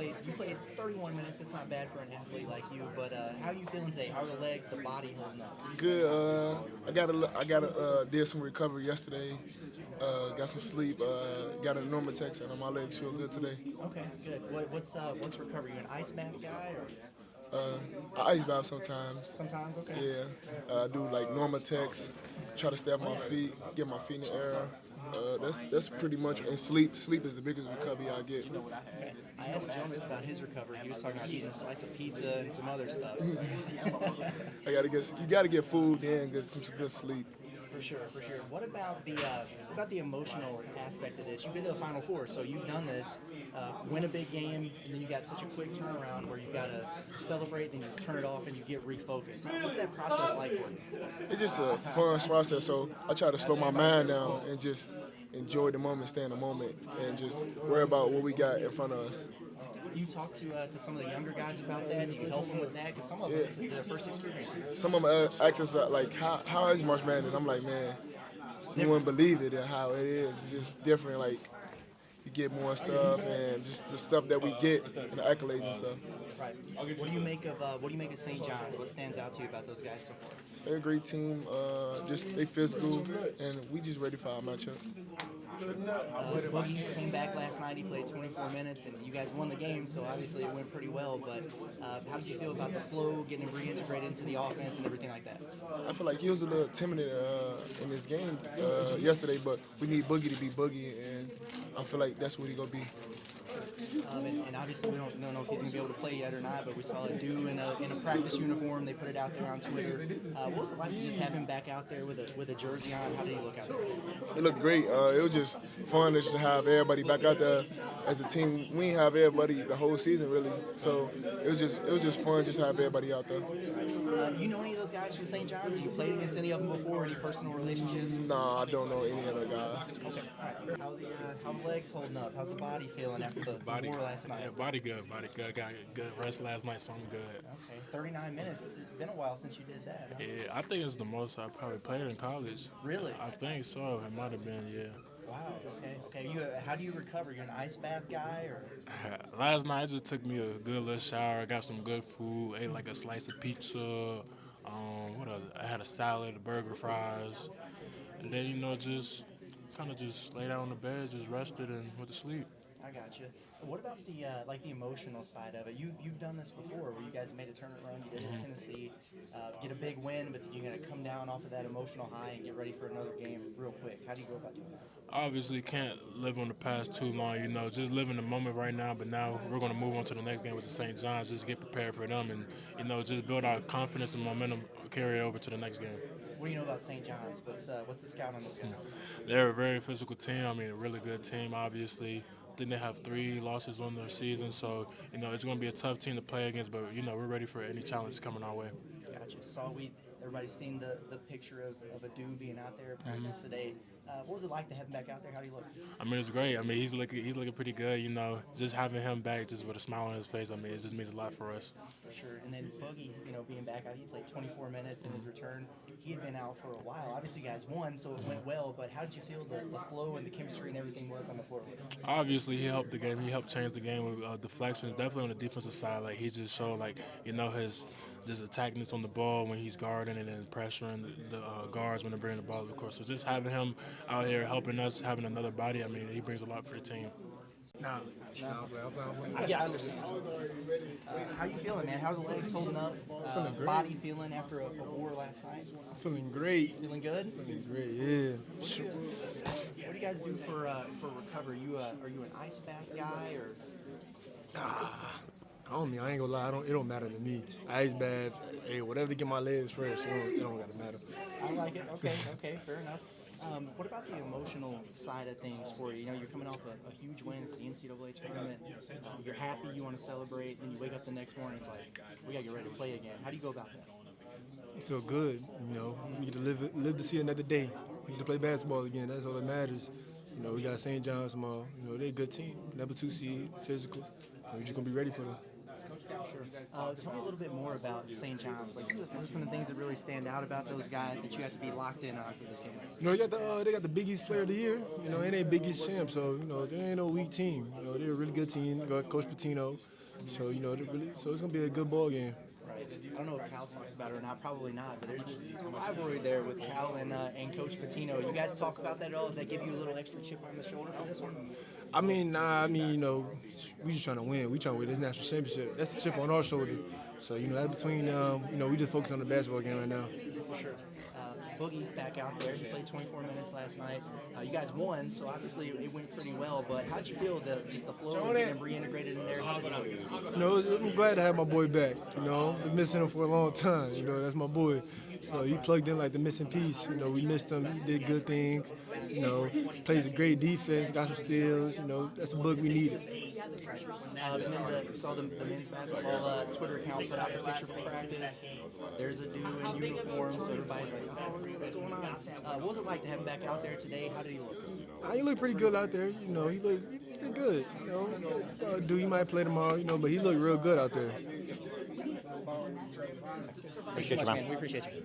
You played 31 minutes. It's not bad for an athlete like you. But how are you feeling today? How are the legs, the body holding up? Good. I got did some recovery yesterday. Got some sleep. Got a normal text, and my legs feel good today. Okay, good. What's recovery? You an ice bath guy or I ice bath sometimes. sometimes? Okay. Yeah. I do like normal text. Try to stay off my feet, get my feet in the air. That's pretty much. And sleep. Sleep is the biggest recovery I get. Okay. I asked Jonas about his recovery. He was talking about eating a slice of pizza and some other stuff. So. You gotta get food, then get some good sleep. For sure, for sure. What about the emotional aspect of this? You've been to the Final Four, so you've done this. Win a big game, and then you got such a quick turnaround where you've got to celebrate, then you turn it off, and you get refocused. What's that process like for you? It's just a fun process. So I try to slow my mind down and just enjoy the moment, stay in the moment, and just worry about what we got in front of us. You talk to some of the younger guys about that. Do you help them with that? Because some of them it's their first experience. Some of them ask us like, how is March Madness? I'm like, man, you wouldn't believe it and how it is. It's just different. Like you get more stuff and just the stuff that we get and the accolades and stuff. Right. What do you make of St. John's? What stands out to you about those guys so far? They're a great team. Just they physical and we just ready for our matchup. Boogie came back last night. He played 24 minutes, and you guys won the game, so obviously it went pretty well. But how did you feel about the flow, getting him reintegrated into the offense, and everything like that? I feel like he was a little timid in this game yesterday, but we need Boogie to be Boogie, and I feel like that's what he gonna be. And obviously we don't know if he's going to be able to play yet or not, but we saw Aidoo in a practice uniform. They put it out there on Twitter. What was it like to just have him back out there with a jersey on? How did he look out there? It looked great. It was just fun just to have everybody back out there as a team. We didn't have everybody the whole season really, so it was just fun just to have everybody out there. You know any of those guys from St. John's? Have you played against any of them before? Any personal relationships? Nah, I don't know any other guys. Okay, all right. How the legs holding up? How's the body feeling after the war last night? Yeah, body good. Got good rest last night, so I'm good. Okay, 39 minutes. It's been a while since you did that. Huh? Yeah, I think it's the most I probably played in college. Really? I think so. It might have been, yeah. Wow. Okay. How do you recover? You're an ice bath guy, or? Last night, it just took me a good little shower. Got some good food. Ate like a slice of pizza. What else? I had a salad, a burger, fries. And then, just kind of just lay down on the bed, just rested and went to sleep. I got you. What about the emotional side of it? You've done this before, where you guys made a tournament run. You did it in Tennessee, get a big win, but then you're gonna come down off of that emotional high and get ready for another game real quick. How do you go about doing that? Obviously, can't live on the past too long. Just live in the moment right now. But now we're gonna move on to the next game with the St. John's. Just get prepared for them, and just build our confidence and momentum, carry it over to the next game. What do you know about St. John's? What's the scout on those guys? They're a very physical team. I mean, a really good team, obviously. I think they have 3 losses on their season, so, it's going to be a tough team to play against, but, we're ready for any challenge coming our way. Gotcha. Everybody's seen the picture of Aidoo being out there at practice today. What was it like to have him back out there? How do you look? I mean, it's great. I mean, he's looking pretty good, Just having him back just with a smile on his face, I mean, it just means a lot for us. For sure. And then Boogie, being back out, he played 24 minutes in his return. He had been out for a while. Obviously, you guys won, so it went well, but how did you feel the flow and the chemistry and everything was on the floor with him? Obviously, he helped the game. He helped change the game with deflections. Definitely on the defensive side, like he just showed, his just attackingness on the ball when he's guarding and then pressuring the guards when they're bringing the ball, of course. So just having him out here helping us, having another body, I mean, he brings a lot for the team. No. Yeah, I understand. How you feeling, man? How are the legs holding up? Feeling great. Body feeling after a war last night? I'm feeling great. Feeling good? Feeling great, yeah. What do you guys do for recovery? Are you an ice bath guy or? I ain't gonna lie, it don't matter to me. Ice bath, hey, whatever to get my legs fresh, it don't gotta matter. I like it. Okay, fair enough. What about the emotional side of things for you? You're coming off a huge win. It's the NCAA tournament. You're happy. You want to celebrate. Then you wake up the next morning. It's like we got to get ready to play again. How do you go about that? I feel good, We get to live to see another day. We get to play basketball again. That's all that matters. We got St. John's tomorrow. They're a good team. Number 2 seed, physical. We're just gonna be ready for them. Tell me a little bit more about St. John's. Like, what are some of the things that really stand out about those guys that you have to be locked in on for this game? You know, they got the Big East Player of the Year. You know, and they Big East champ. So you know, they ain't no weak team. You know, they're a really good team. You got Coach Pitino. So you know, so it's gonna be a good ball game. Right. I don't know if Cal talks about it or not. Probably not. But there's a rivalry there with Cal and Coach Pitino. You guys talk about that at all? Does that give you a little extra chip on the shoulder for this one? I mean, you know, we just trying to win. We trying to win this national championship. That's the chip on our shoulder. So, you know, that's between, you know, we just focus on the basketball game right now. For sure. Boogie back out there. He played 24 minutes last night. You guys won, so obviously it went pretty well. But how'd you feel, just the flow of getting him reintegrated in there? How did it go? You know, I'm glad to have my boy back. You know, been missing him for a long time. You know, that's my boy. So he plugged in like the missing piece. You know, we missed him. He did good things. You know, plays a great defense, got some steals. You know, that's a book we needed. And then saw the men's basketball Twitter account put out the picture from practice. There's a dude in uniform, so everybody's like, oh, what's going on? What was it like to have him back out there today? How did he look? He looked pretty good out there. You know, he looked pretty good. You know, dude, he might play tomorrow. You know, but he looked real good out there. Appreciate you, man. We appreciate you.